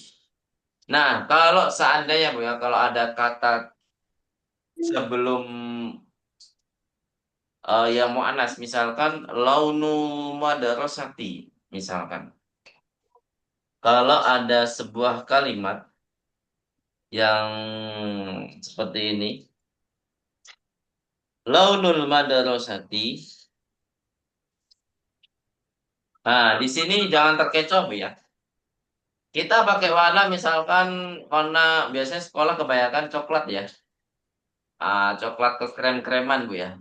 Nah, kalau seandainya, Bu ya, kalau ada kata sebelum yang mu'annas, misalkan launu madrasati, misalkan. Kalau ada sebuah kalimat yang seperti ini, launul madrasati. Nah, di sini jangan terkecoh, Bu ya. Kita pakai warna misalkan warna biasanya sekolah kebanyakan coklat ya. Coklat ke krem-kreman, Bu ya.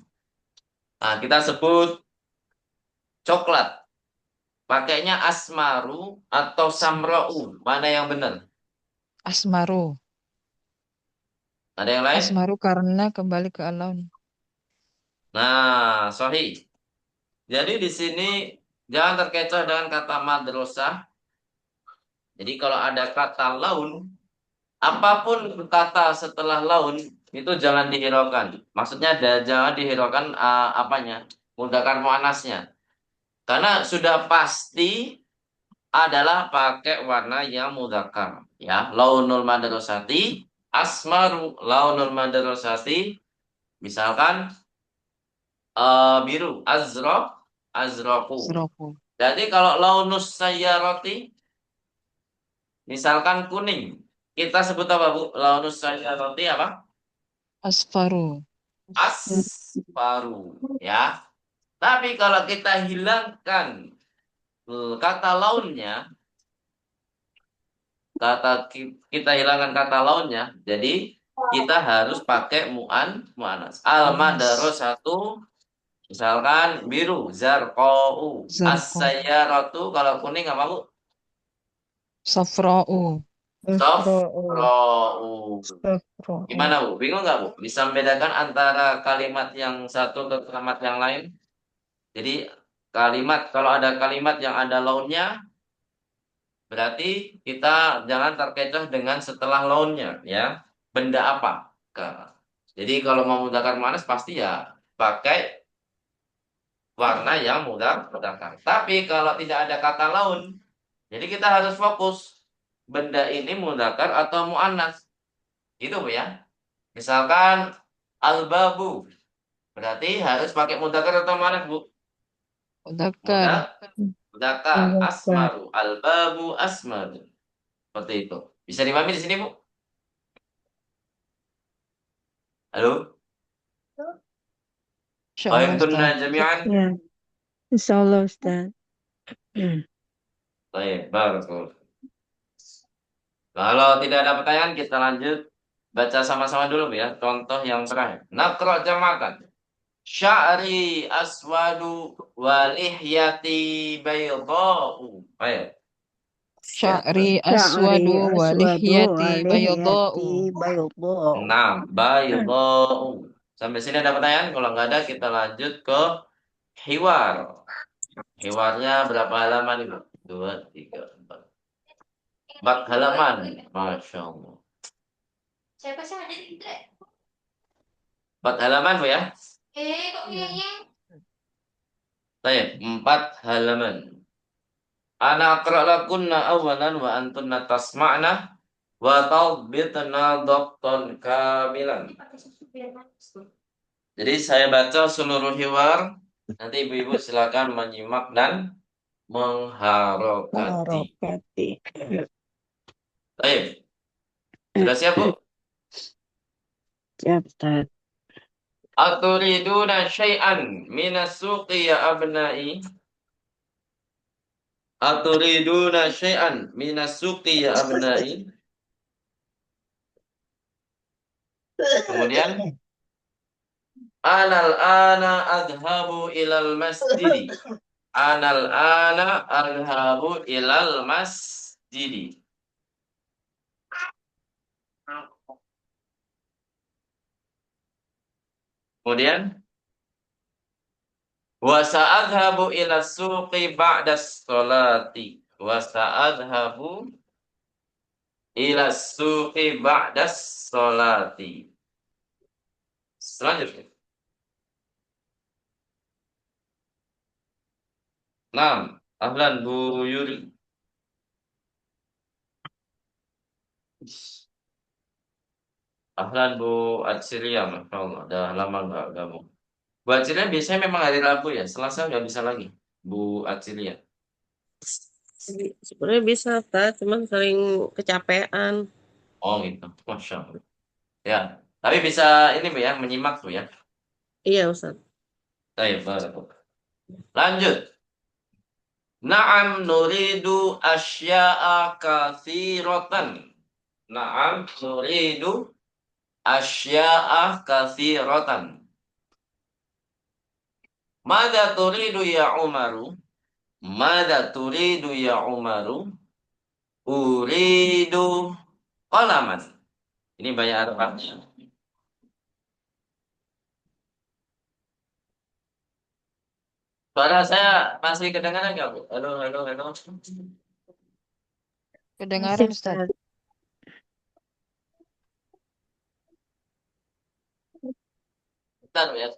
Nah, kita sebut coklat. Pakainya asmaru atau samra'u. Mana yang benar? Asmaru. Ada yang lain? Asmaru karena kembali ke alaun. Nah, sahih. Jadi di sini jangan terkecoh dengan kata madrasah. Jadi kalau ada kata laun, apapun kata setelah laun itu jangan dihiraukan. Maksudnya jangan dihiraukan apanya? Mudzakkar muannasnya. Karena sudah pasti adalah pakai warna yang mudzakkar. Ya, launul madrasati asmaru launul madrasati misalkan biru azraqu. Zroku. Jadi kalau launus sayyarati misalkan kuning, kita sebut apa, Bu? Launus sayyarati apa? Asfaru. Asfaru, ya. Tapi kalau kita hilangkan kata launnya, kita hilangkan kata launnya, jadi kita harus pakai mu'annas. Al-madrasatu misalkan biru, zarqau, Zarqu. as-sayyaratu kalau kuning apa, Bu? Safra'u. Astagfirullah. Safra'u. Astagfirullah. Gimana, Bu? Bingung nggak, Bu? Bisa membedakan antara kalimat yang satu ke kalimat yang lain? Jadi kalimat, kalau ada kalimat yang ada launnya, berarti kita jangan terkecoh dengan setelah launnya, ya. Benda apa? Jadi kalau mau mudzakkar muannats pasti ya pakai warna yang mudzakkar. Tapi kalau tidak ada kata laun, jadi kita harus fokus benda ini mudzakkar atau muannats. Gitu, Bu ya. Misalkan albabu, berarti harus pakai mudzakkar atau muannats, Bu? Mudzakkar. Mudzakkar, Mudzakkar. asmaru, albabu asmaru. Seperti itu. Bisa dipahami di sini, Bu? Halo? Insyaallah Fahimtunna Ustaz. jami'an? Ya, insya Allah Ustaz. Baik, bagus. Kalau tidak ada pertanyaan, kita lanjut baca sama-sama dulu ya. Contoh yang terakhir. Naqra jama'atan. Sya'ri aswadu walihyati baydha'u. Ayo. Sya'ri Sya'ri aswadu wa aswadu lihyati bayadha'u. alihiyati bayadha'u. Nah, baydha'u. Sampai sini ada pertanyaan? Kalau nggak ada, kita lanjut ke hiwar. Hiwarnya berapa halaman itu? 2, 3, 4. 4 halaman. Masya Allah. Siapa sih ada tiga? 4 halaman, Bu ya? Kok kayaknya Baik, 4 halaman. Ana aqra lakunna awalan wa antunna tasma'na wa tadbitna dhabtan kamilan. Jadi saya baca seluruh hiwar. Nanti ibu-ibu silakan menyimak dan mengharokati. Harokati. Baik. Sudah siap, Bu? Siap, Ustaz. Aturiduna syai'an minas suqi ya abnai. Aturiduna syai'an minas suqi ya abnai. Kemudian ana adhabu ilal masjidi. Anal ana arhabu ilal masjidi. Kemudian wa sa'adhabu ila suqi ba'da sholati. Wa sa'adhabu ila suqi ba'da sholati. Selanjutnya. Naam, ahlan Bu Yuri. Ahlan Bu Atsilia, Masya Allah. Udah lama nggak gabung. Bu Atsilia biasanya memang hari Rabu ya. Selasa nggak bisa lagi. Bu Atsilia. Sebenarnya bisa, Ustaz, cuman sering kecapean. Oh gitu. Masya Allah. Ya. Tapi bisa ini Bu ya, menyimak Bu ya. Iya, Ustaz. Baik, barakallah. Lanjut. Naam nuridu asya'a katsiratan. Naam nuridu asya'a katsiratan. Mada turidu ya Umaru? Mada turidu ya Umaru? Uridu qalaman. Ini banyak artinya. Suara saya masih kedengaran nggak, Bu? Halo, halo, halo. Kedengaran, Masih, Ustaz. Ustaz. Bentar ya.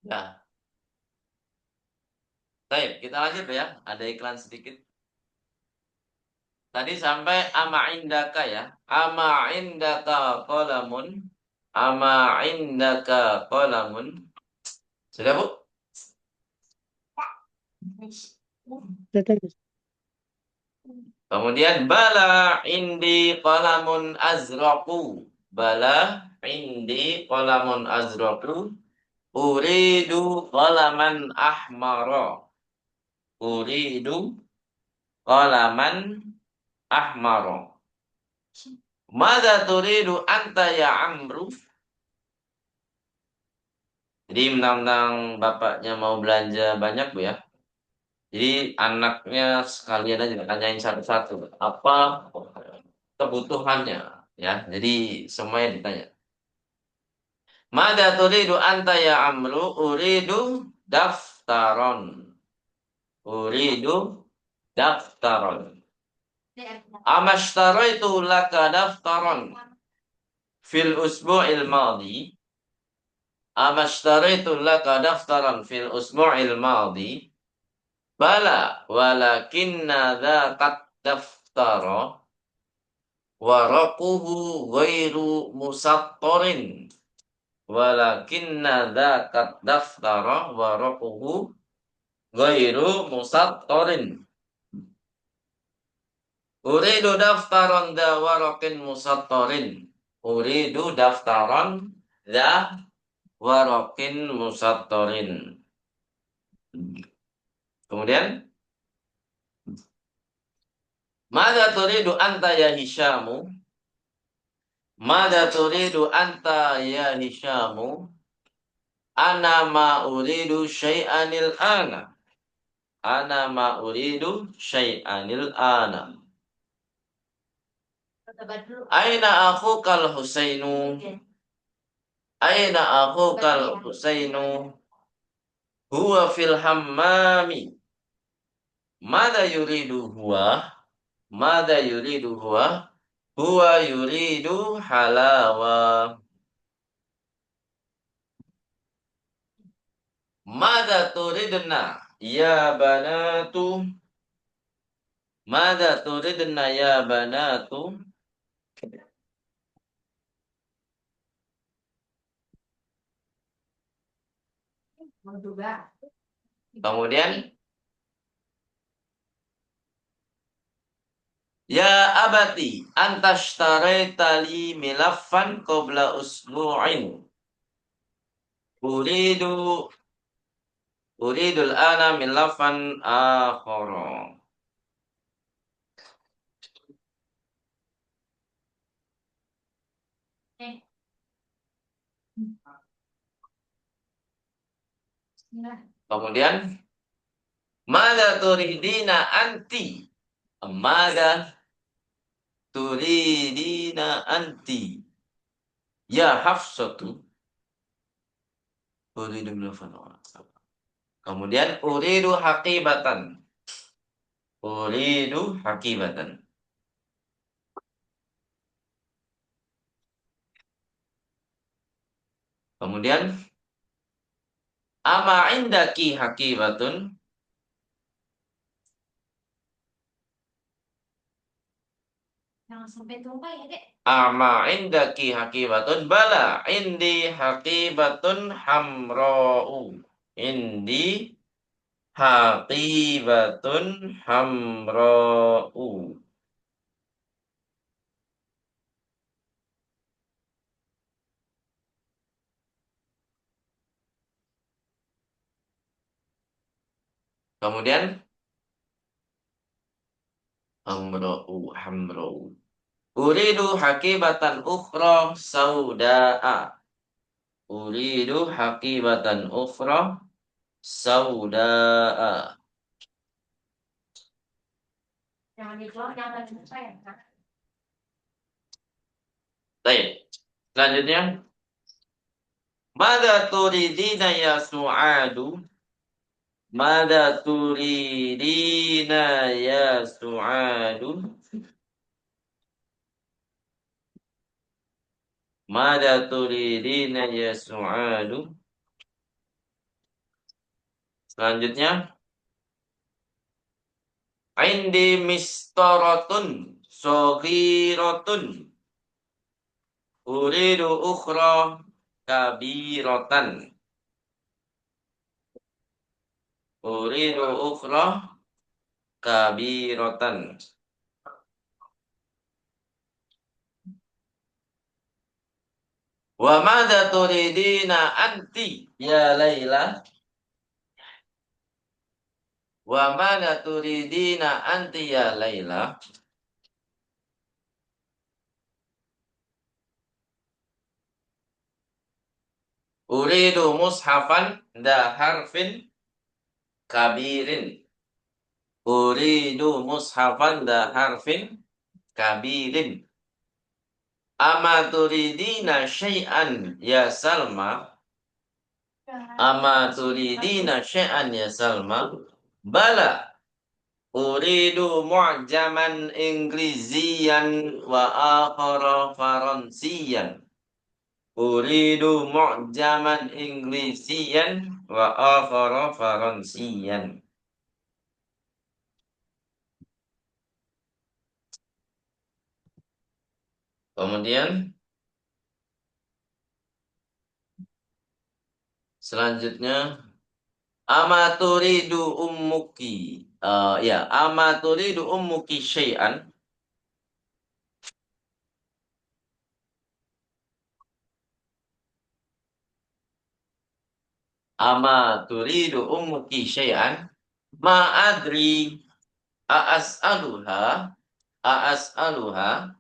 Ya, baik, kita lanjut ya. Ada iklan sedikit. Tadi sampai ama indaka ya. Ama indaka qalamun. Ama indaka qalamun. Sudah, Bu? Sudah. Kemudian bala indi qalamun azraqu. Bala indi qalamun azraqu. Uridu qalaman ahmara. Uridu qalaman ahmara. Mada turidu anta ya Amru? Jadi mentang-mentang bapaknya mau belanja banyak Bu ya. Jadi anaknya sekalian aja tanyain satu-satu. Apa kebutuhannya ya. Jadi semuanya ditanya. Mada turidu anta ya Amru? Uridu daftaron. Uridu daftaron. Amashtaraitu laka daftaron fil usbu'il madi. Amashtaraitu laka daftaran fil usbu'il madi. Bala walakinna dzaqat daftara waraquhu ghairu musattarin. Walakinna dzaqat daftara waraquhu ghairu musattarin. Uridu daftaran dha waraqin musattarin. Uridu daftaran dha waraqin musattarin. Kemudian Mada turidu anta ya Hishamu? Mada turidu anta ya Hishamu? Ana ma uridu syai'anil ana. Ana ma uridu syai'anil ana. Aina akhukal Husainu? Aina akhukal Husainu? Huwa fil hammami. Mada yuridu huwa? Mada yuridu huwa? Huwa yuridu halawa. Mada turidna ya banatu? Mada turidna ya banatu? Kemudian ya abati antashtareta li milaffan qabla usbu'in. Uridu Uridul ana min lafan akhara. Eh. Nah, Kemudian mada turidina anti. Mada turidina anti. Ya Hafsatu. Uridu min lafan akhara. Kemudian uridu hakibatan. Uridu hakibatan. Kemudian ama indaki hakibatun. jangan sampai tumpah ya, Dek. Ama indaki hakibatun. Bala indi hakibatun hamra'u. Indi hakibatun hamra'u. Kemudian hamra'u. Uridu hakibatan ukhra sauda'a. Uridu hakibatan ukhra sauda'a. Jangan dijual, jangan tumpah ya, Kak. Baik. Selanjutnya, mada turidina ya Su'adu? Mada turidina ya Su'adu? Mada turidina ya Su'adu? Selanjutnya, indi mistaratun saghiratun. Uridu ukhra kabiratan. Uridu ukhra kabiratan. Wa madza turidina anti ya Laila? Wa madza turidina anti ya Laila? Uridu mushafan da harfin kabirin. Uridu mushafan da harfin kabirin. Ama turidina syai'an ya Salma? Ama turidina syai'an ya Salma? Bala. Uridu mu'jaman Inggrizian wa akhara Faransiyan. Uridu mu'jaman Inggrizian wa akhara Faransiyan. Kemudian selanjutnya amaturidu ummuki. Ya, amaturidu ummuki syai'an. Amaturidu ummuki syai'an. Ma adri a'as'aluha. A'as'aluha.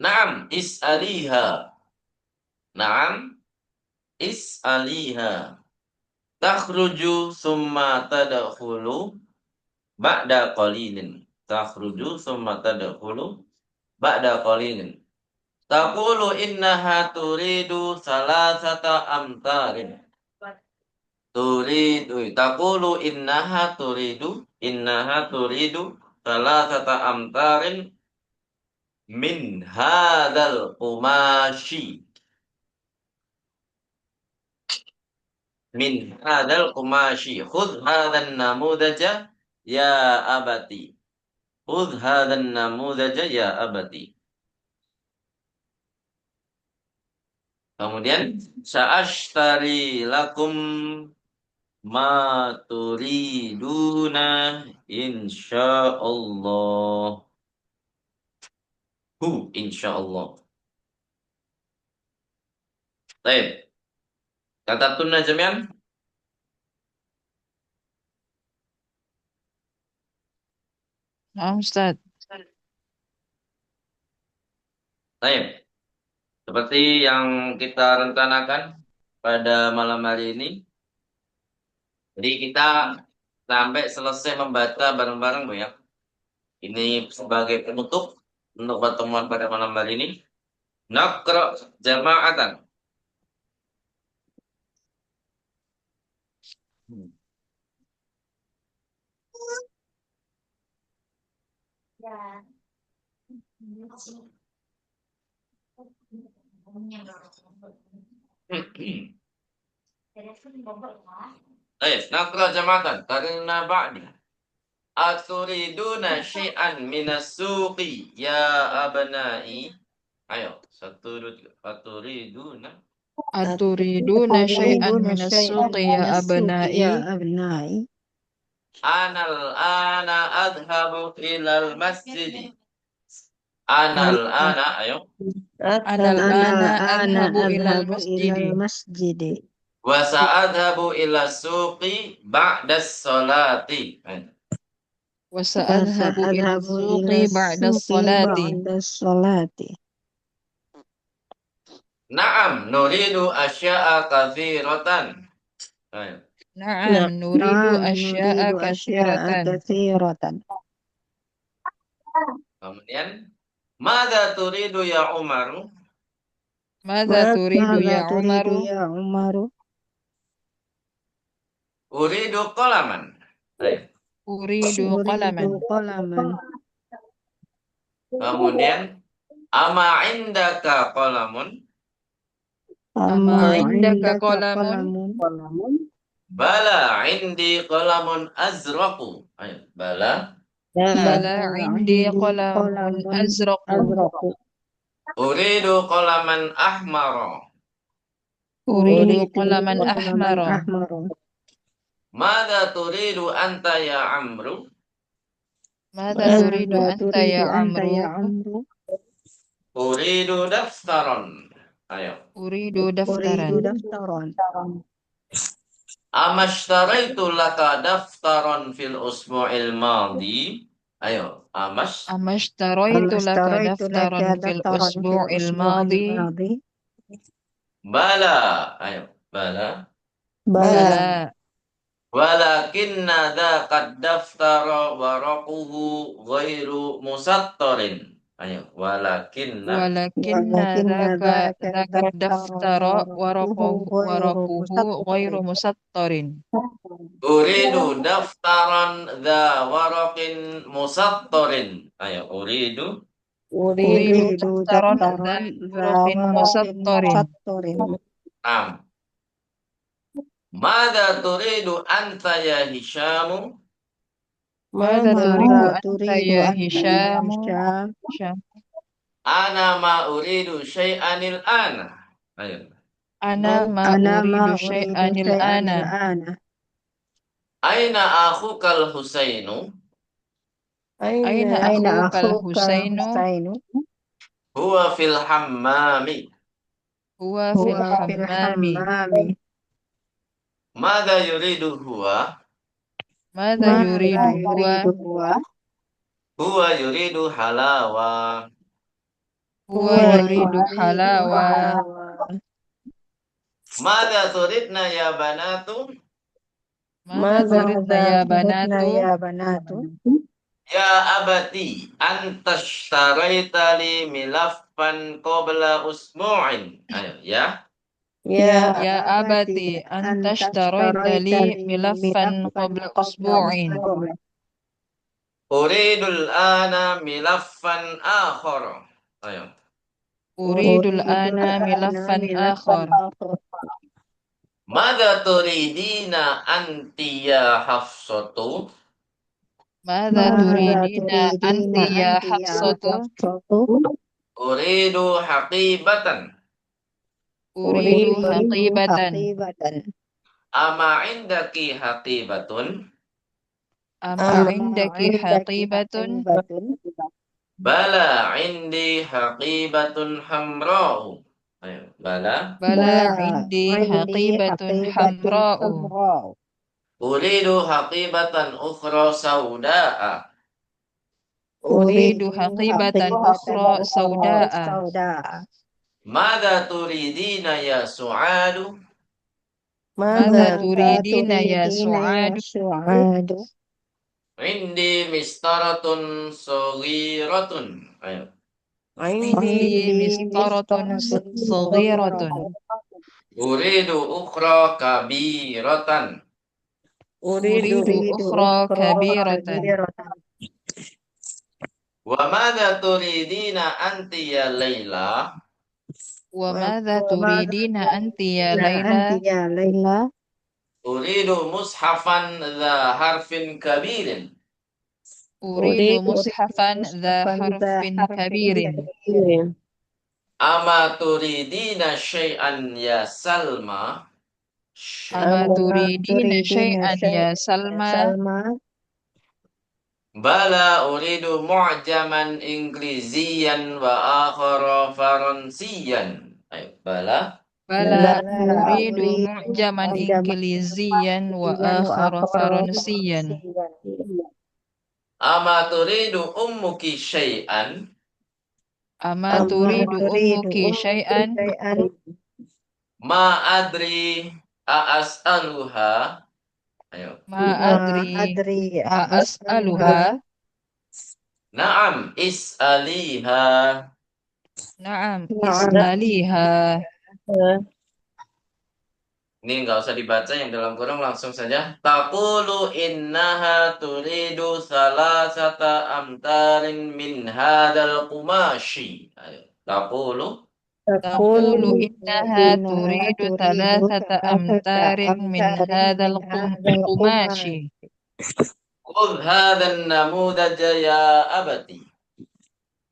Naam, is'aliha. Naam, is'aliha. Takhruju summa tadkhulu ba'da qalilin. Takhruju summa tadkhulu ba'da qalilin. Taqulu innaha turidu salasata amtarin. Taqulu innaha turidu salasata amtarin min hadzal qumashi. Min hadzal qumashi. Khudh hadzal namudaja ya abati. Khudh hadzal namudaja ya abati. Kemudian sa'ashtari lakum ma turiduna insyaallah. Insyaallah. Baik. Kata tunna jami'an. Nah, Ustaz. Baik. Seperti yang kita rencanakan pada malam hari ini. Jadi kita sampai selesai membaca bareng-bareng Bu ya. Ini sebagai penutup untuk pertemuan pada malam hari ini. Naqra jama'atan. Ya. Baik, naqra jama'atan karena ba'di. Aturiduna syai'an minas suqi ya abnai. Ayo, satu dua tiga. Aturiduna. Aturiduna syai'an minas suqi ya abnai. أبنائي Anal ana adhabu ilal masjidi. Anal ana, ayo. Anal ana أنا adhabu ilal أذهب إلى masjidi. المسجد Wa sa'adhabu ila suqi ba'das salati. Ayo. Wa sa'adhabu ila وسأذهب suqi إلى ba'da السوق salati. بعد الصلاة Naam, nuridu asya'a kathiratan. Ayo. Na'am, nuridu نعم asya'a نريد أشياء katsiratan. كثيرة Kemudian, Mada turidu ya Umaru? Madza turidu ماذا ya تريد Umaru? يا عمر Uridu qalaman. Ayo. Uridu أريد qalaman. قلما Kemudian, Ama indaka qalamun? Ama أما indaka عندك qalamun? قلم Bala indi qalamun azraqu. Ayo. Bala. Bala indi عندي qalamun قلم azraqu. أزرق Uridu qalaman ahmara. Uridu أريد qalaman قلما ahmara. أحمر Mada turidu anta ya Amru? Madza turidu ماذا anta تريد ya أنت Amru? يا عمرو Uridu daftaron. Ayo. Uridu أريد daftaran. دفترا Amashtaraitu laka daftaron fil usbu'il madi. Ayo. Amashtaraitu أما laka اشتريت لك daftaran fil دفترا في usbu'il الأسبوع madi? الماضي Bala. Ayo. Bala. بلى Bala. Walakinna dzaqad daftara waraquhu ghairu musattarin. Ayo, walakinna Walakinna ولكن ذاك dzaka الدفتر daftara ورقه غير waraquhu ghairu مسطر musattarin. uridu daftaran dza waraqin musattarin. Ayo, uridu. Uridu أريد daftaran دفترا dza ذا waraqin ورق musattarin. مسطر Am. Mada turidu anta ya Hishamu? Madza ماذا turidu anta تريد ya أنت يا Hishamu? هشام Hisham. Ana ma uridu syai'anil ana. Ayo. Ana ma أنا ما uridu أريد syai'anil شيئا ana. الآن Aina akhukal Husainu? Aina أين akhukal أخوك Husainu? الحسين Huwa fil hammami. Huwa هو fil في hammami. الحمام Mada yuridu huwa? Madza ماذا yuridu huwa? يريد هو Huwa yuridu halawa. Huwa هو yuridu يريد halawa. حلاوة Mada turidna ya banatu? Madza turidna ماذا ya تريدن banatu? يا بنات Ya abati, antashtarayta li milafan qabla usbu'in. Ayo, ya. يا Ya abati, أبتي anta أنت ishtaraita اشتريت li لي milafan ملفا qabla قبل usbu'in. أسبوع Uridul ana milafan akhar. Ayo. Uridul أريد ana الآن milafan ملفا akhar. آخر Mada turidina anti ya Hafsatu? Madza ماذا turidina تريدين anti ya أنت يا Hafsatu? حفصة Uridu haqibatan. Uridu أريد haqibatan. حقيبة Ama indaki haqibatun? Ama أما indaki عندك haqibatun? حقيبة Bala indi haqibatun hamra'u. Ayo, bala. Bala indi haqibatun hamra'u. Uridu haqibatan ukhra sauda'a. Uridu haqibatan ukhra sauda'a. Mada turidina ya su'adu? Mada turidina ya su'adu? Indi mistaratun saghiratun. Ayo. Indi mistaratun saghiratun. Uridu ukhra kabiratan. Uridu ukhra kabiratan. Wa madha turidina anti ya Laila? Wa madza turidina anti ya Laila? Uridu mushafan dha harfin kabirin. Uridu mushafan dha harfin kabirin. Ama turidina syai'an ya Salma? Ama turidina syai'an ya Salma? Bala uridu mu'jaman ingriziyan wa akhara faransiyan. Ayo, bala. Bala uridu mu'jaman ingiliziyan wa akhara faransiyan. Ama turidu ummuki syai'an? Ama turidu ummuki syai'an? Ma adri a'as'aluha. Ayo. Ma adri a'as'aluha? Naam, is'aliha. Na'am, is'aliha. Ini nggak usah dibaca, yang dalam kurung langsung saja. Taqulu innaha turidu salasata amtarin min hadal qumashi. Ayo. Taqulu. Taqulu innaha turidu thalathata amtarin min hadzal qumashi. Khudh hadhan namudaja ya abati.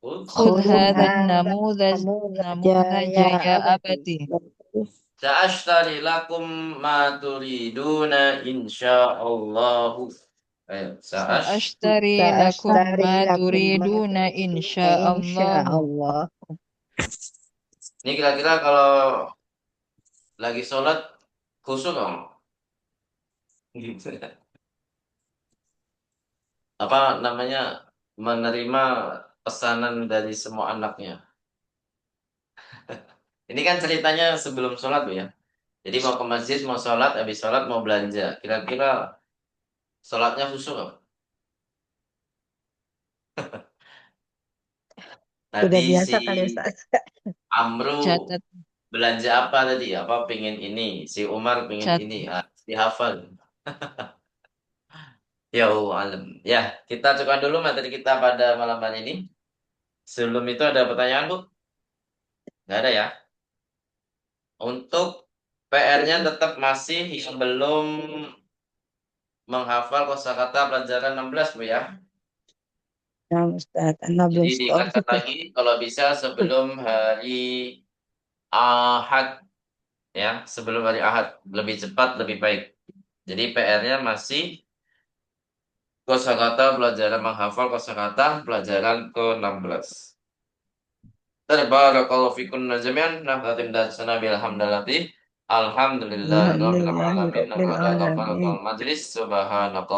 Khudh hadzal namudaja ya abati. Sa'ashtari lakum ma turiduna insya'allahu. Ayo, Sa'ashtari lakum ma turiduna insya'allah. Ini kira-kira kalau lagi sholat khusyuk dong. Gitu. Apa namanya, menerima pesanan dari semua anaknya. Ini kan ceritanya sebelum sholat Bu ya. Jadi mau ke masjid, mau sholat, habis sholat mau belanja. Kira-kira sholatnya khusyuk nggak? Tadi biasa si kali Ustaz. Amru Catat. belanja apa tadi? Apa pengen ini? Si Umar pengen Cat- ini. Dihafal. Ya alam. Ya, kita cukupkan dulu materi kita pada malam hari ini. Sebelum itu ada pertanyaan Bu? Nggak ada ya? Untuk PR-nya tetap masih yang belum menghafal kosakata pelajaran 16 Bu ya. Ya Ustaz, Anda belum Jadi stop. diingatkan lagi kalau bisa sebelum hari Ahad ya, sebelum hari Ahad, lebih cepat lebih baik. Jadi PR-nya masih kosakata pelajaran menghafal kosakata pelajaran ke-16. Barakallahu fikum jami'an. Nahtatim darsana bilhamdalati. Alhamdulillahirabbil alamin. Majlis subhanallah.